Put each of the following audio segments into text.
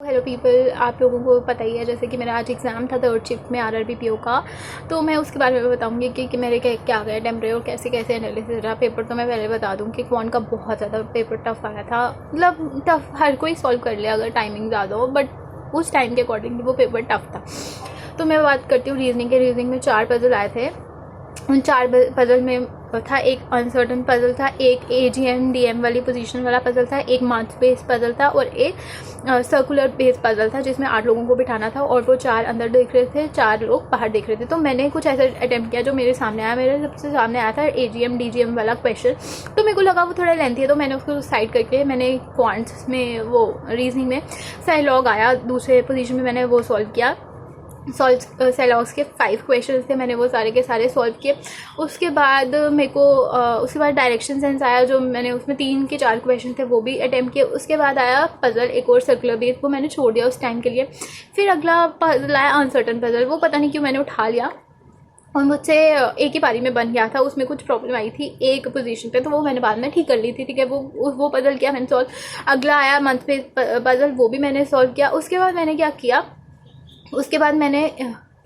Hello people, आप लोगों को पता ही है जैसे कि मेरा आज एग्ज़ाम था थर्ड शिफ्ट में आरआरबी का। तो मैं उसके बारे में बताऊंगी कि मेरे क्या गया टेम्परे और कैसे कैसे एनालिसिस रहा पेपर। तो मैं पहले बता दूं कि क्वांट का बहुत ज़्यादा पेपर टफ आया था। मतलब टफ हर कोई सॉल्व कर ले अगर टाइमिंग ज़्यादा हो, बट उस टाइम के अकॉर्डिंग वो पेपर टफ था। तो मैं बात करती हूँ रीजनिंग के। रीजनिंग में 4 पजल आए थे। उन 4 पजल में था एक अनसर्टन पजल था, एक AGM DM वाली पोजीशन वाला पजल था, एक मार्क्स बेस्ड पजल था और एक सर्कुलर बेस्ड पजल था जिसमें 8 लोगों को बिठाना था और वो 4 अंदर देख रहे थे, 4 लोग बाहर देख रहे थे। तो मैंने कुछ ऐसा अटेम्प्ट किया जो मेरे सामने आया। मेरे सबसे सामने आया था AGM DGM वाला क्वेश्चन। तो मेरे को लगा वो थोड़ा लेंथी है, तो मैंने उसको साइड करके मैंने क्वांट्स में वो रीजनिंग में सेलॉग आया दूसरे पोजीशन में, मैंने वो सॉल्व किया। सेलॉग्स के 5 क्वेश्चन थे, मैंने वो सारे के सारे सॉल्व किए। उसके बाद मेरे को उसके बाद डायरेक्शन सेंस आया, जो मैंने उसमें 3 के 4 क्वेश्चन थे वो भी अटैम्प्ट किए। उसके बाद आया पजल एक और सर्कुलर बेस, वो मैंने छोड़ दिया उस टाइम के लिए। फिर अगला पजल आया अनसर्टन पजल, वो पता नहीं क्यों मैंने उठा लिया और मुझसे एक ही पारी में बन गया था। उसमें कुछ प्रॉब्लम आई थी एक पोजीशन पे, तो वो मैंने बाद में ठीक कर ली थी। ठीक है, वो पजल किया मैंने सॉल्व। अगला आया मंथ पे पजल, वो भी मैंने सॉल्व किया। उसके बाद मैंने क्या किया, उसके बाद मैंने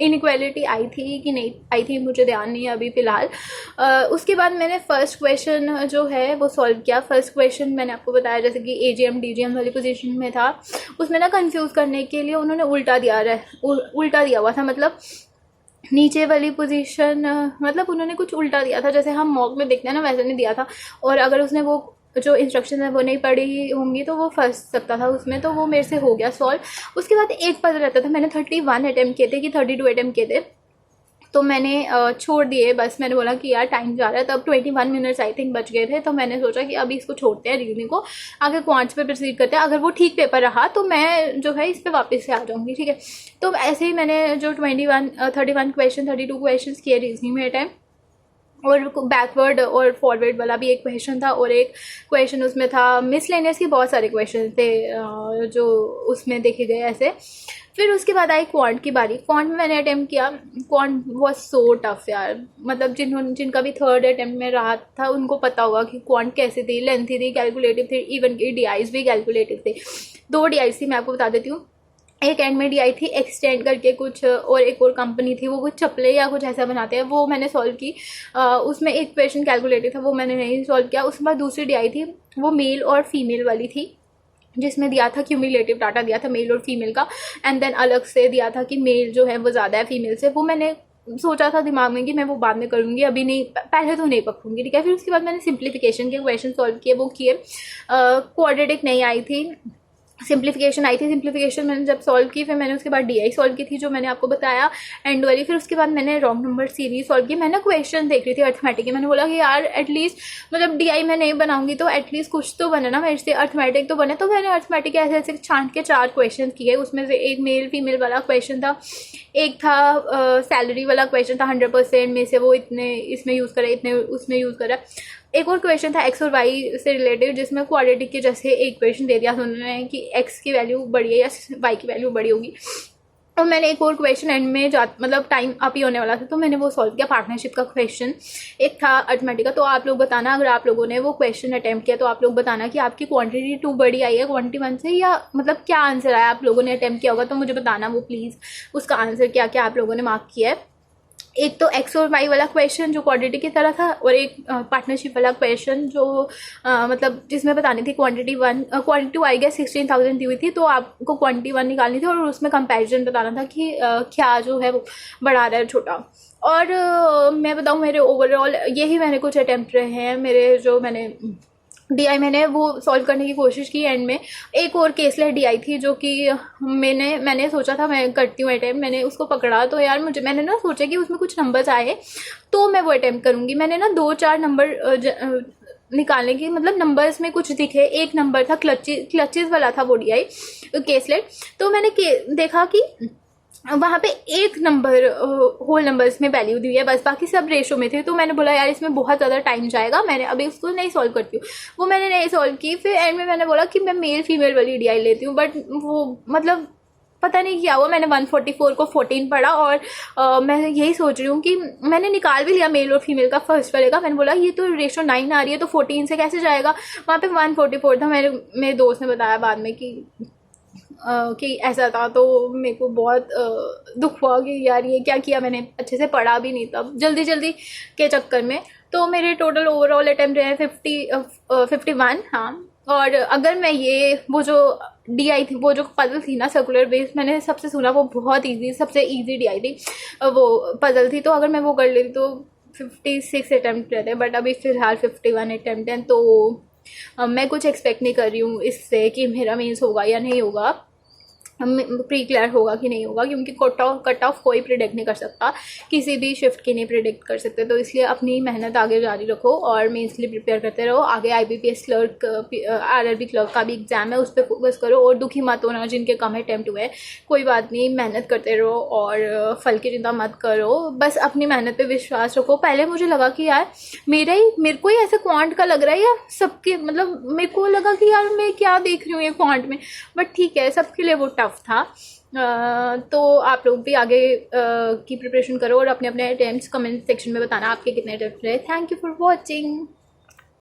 इनइक्वालिटी आई थी कि नहीं आई थी मुझे ध्यान नहीं है अभी फ़िलहाल। उसके बाद मैंने फर्स्ट क्वेश्चन जो है वो सॉल्व किया। फर्स्ट क्वेश्चन मैंने आपको बताया जैसे कि AGM DGM वाली पोजीशन में था। उसमें ना कंफ्यूज करने के लिए उन्होंने उल्टा दिया हुआ था। मतलब नीचे वाली पोजीशन, मतलब उन्होंने कुछ उल्टा दिया था, जैसे हम मॉक में देखते हैं ना वैसे नहीं दिया था। और अगर उसने वो जो इंस्ट्रक्शन है वो नहीं पढ़ी होंगी तो वो फंस सकता था उसमें। तो वो मेरे से हो गया सॉल्व। उसके बाद एक पजल रहता था, मैंने 31 अटैम्प्ट किए थे कि 32 अटैम्प्ट किए थे, तो मैंने छोड़ दिए। बस मैंने बोला कि यार टाइम जा रहा है, तब 21 मिनट्स आई थिंक बच गए थे। तो मैंने सोचा कि अभी इसको छोड़ते हैं रीजनिंग को, आगे क्वांट्स पे प्रोसीड करते हैं। अगर वो ठीक पेपर रहा तो मैं जो है इस पर वापस से आ जाऊँगी। ठीक है, तो ऐसे ही मैंने जो 31 क्वेश्चन 32 क्वेश्चन किए रीजनिंग में अटैम्प्ट। और बैकवर्ड और फॉरवर्ड वाला भी एक क्वेश्चन था और एक क्वेश्चन उसमें था मिसलेनियस के बहुत सारे क्वेश्चन थे जो उसमें देखे गए ऐसे। फिर उसके बाद आई क्वांट की बारी। क्वांट में मैंने अटेम्प्ट किया। क्वांट वॉज सो टफ यार। मतलब जिनका भी थर्ड अटेम्प्ट में रहा था उनको पता होगा कि क्वांट कैसे थी, लेंथी थी, कैलकुलेटिव थी, इवन की DIs भी कैलकुलेटिव थे। 2 DIs थी, मैं आपको बता देती हूँ। एक एंड में DI थी एक्सटेंड करके कुछ, और एक और कंपनी थी वो कुछ चप्पलें या कुछ ऐसा बनाते हैं, वो मैंने सॉल्व की। उसमें एक क्वेश्चन कैलकुलेटिव था, वो मैंने नहीं सॉल्व किया। उसके बाद दूसरी DI थी, वो मेल और फीमेल वाली थी, जिसमें दिया था क्यूमुलेटिव डाटा दिया था मेल और फीमेल का। एंड देन अलग से दिया था कि मेल जो है वो ज़्यादा है फीमेल से। वो मैंने सोचा था दिमाग में कि मैं वो बाद में करूँगी, अभी नहीं, पहले तो नहीं पकड़ूंगी। ठीक है, फिर उसके बाद मैंने सिंप्लीफिकेशन के क्वेश्चन सॉल्व किए, वो किए। क्वाड्रेटिक नहीं आई थी, सिंप्लीफिकेशन आई थी। सिंप्लीफिकेशन मैंने जब सॉल्व की, फिर मैंने उसके बाद DI सॉल्व की थी जो मैंने आपको बताया एंड वाली। फिर उसके बाद मैंने रॉन्ग नंबर सीरीज सॉल्व की। मैंने क्वेश्चन देख रही थी अर्थमेटिक की, मैंने बोला कि यार एटलीस्ट मतलब DI मैं नहीं बनाऊंगी तो एटलीस्ट कुछ तो बने ना मेरे से, अर्थमेटिक तो बने। तो मैंने अर्थमेटिक ऐसे ऐसे छांट के 4 क्वेश्चन किए। उसमें से एक मेल फीमेल वाला क्वेश्चन था, एक था सैलरी वाला क्वेश्चन था, 100% में से वो इतने इसमें यूज़ करा, इतने उसमें यूज़ करा। एक और क्वेश्चन था X और Y से रिलेटेड, जिसमें क्वाड्रेटिक के जैसे एक क्वेश्चन दे दिया था उन्होंने कि X की वैल्यू बड़ी है या Y की वैल्यू बड़ी होगी। और मैंने एक और क्वेश्चन एंड में मतलब टाइम अप ही होने वाला था तो मैंने वो सॉल्व किया। पार्टनरशिप का क्वेश्चन एक था अर्थमेटिक का। तो आप लोग बताना, अगर आप लोगों ने वो क्वेश्चन अटेम्प्ट किया तो आप लोग बताना कि आपकी क्वांटिटी 2 बड़ी आई है क्वांटिटी 1 से, या मतलब क्या आंसर आया आप लोगों ने अटेम्प्ट किया होगा तो मुझे बताना वो प्लीज़, उसका आंसर क्या क्या आप लोगों ने मार्क किया है। एक तो X और Y वाला क्वेश्चन जो क्वांटिटी की तरह था, और एक पार्टनरशिप वाला क्वेश्चन जो मतलब जिसमें बतानी थी क्वांटिटी 1 क्वांटिटी 2 आई गेस 16,000 दी हुई थी, तो आपको क्वांटिटी 1 निकालनी थी और उसमें कंपैरिजन बताना था कि क्या जो है वो बढ़ा रहा है छोटा। और मैं बताऊँ मेरे ओवरऑल यही मैंने कुछ अटैम्प्ट रहे हैं मेरे, जो मैंने DI मैंने वो सॉल्व करने की कोशिश की एंड में। एक और केसलेस DI थी जो कि मैंने सोचा था मैं करती हूँ अटैम्प्ट, मैंने उसको पकड़ा तो यार मैंने ना सोचा कि उसमें कुछ नंबर्स आए तो मैं वो अटैम्प्ट करूँगी। मैंने ना 2-4 नंबर निकालने की, मतलब नंबर्स में कुछ दिखे। एक नंबर था क्लचेस वाला था वो DI केसलेट। तो मैंने देखा कि वहाँ पे एक नंबर होल नंबर्स में वैल्यू दी है, बस बाकी सब रेशो में थे। तो मैंने बोला यार इसमें बहुत ज़्यादा टाइम जाएगा, मैंने अभी उसको नहीं सॉल्व करती हूँ। वो मैंने नहीं सॉल्व की। फिर एंड में मैंने बोला कि मैं मेल फीमेल वाली DI लेती हूँ, बट वो मतलब पता नहीं क्या हुआ, मैंने 144 को 14 पढ़ा। और मैं यही सोच रही हूँ कि मैंने निकाल भी लिया मेल और फीमेल का फर्स्ट वाले का। मैंने बोला ये तो रेशो 9 आ रही है तो 14 से कैसे जाएगा, वहाँ पे 144 था। मेरे दोस्त ने बताया बाद में कि कि ऐसा था, तो मेरे को बहुत दुख हुआ कि यार ये क्या किया मैंने, अच्छे से पढ़ा भी नहीं था जल्दी जल्दी के चक्कर में। तो मेरे टोटल ओवरऑल अटैम्प्ट रहे 51। हाँ, और अगर मैं ये वो जो डी आई थी, वो जो पजल थी ना सर्कुलर बेस, मैंने सबसे सुना वो बहुत ईजी, सबसे ईजी डी आई थी वो पजल थी। तो अगर मैं वो कर लेती तो 56 अटैम्प्ट रहते, बट अभी फ़िलहाल 51 अटैम्प्ट हैं। तो मैं कुछ एक्सपेक्ट नहीं कर रही हूँ इससे कि मेरा मीन्स होगा या नहीं होगा, प्री क्लियर होगा कि नहीं होगा, क्योंकि कट ऑफ कोई प्रिडिक्ट नहीं कर सकता, किसी भी शिफ्ट की नहीं प्रिडिक्ट कर सकते। तो इसलिए अपनी मेहनत आगे जारी रखो और मेंस के लिए प्रिपेयर करते रहो। आगे IBPS क्लर्क, RRB क्लर्क का भी एग्जाम है, उस पर फोकस करो और दुखी मत होना जिनके कम अटैम्प्ट हुए, कोई बात नहीं, मेहनत करते रहो और फल की चिंता मत करो, बस अपनी मेहनत पे विश्वास रखो। पहले मुझे लगा कि यार मेरे को ही ऐसे क्वांट का लग रहा है, या सबके, मतलब मेरे को लगा कि यार मैं क्या देख रही हूँ ये क्वांट में, बट ठीक है, सबके लिए वो टफ था। तो आप लोग भी आगे की प्रिपरेशन करो और अपने अपने अटेम्प्ट्स कमेंट सेक्शन में बताना आपके कितने अटेम्प्ट रहे। Thank you for watching.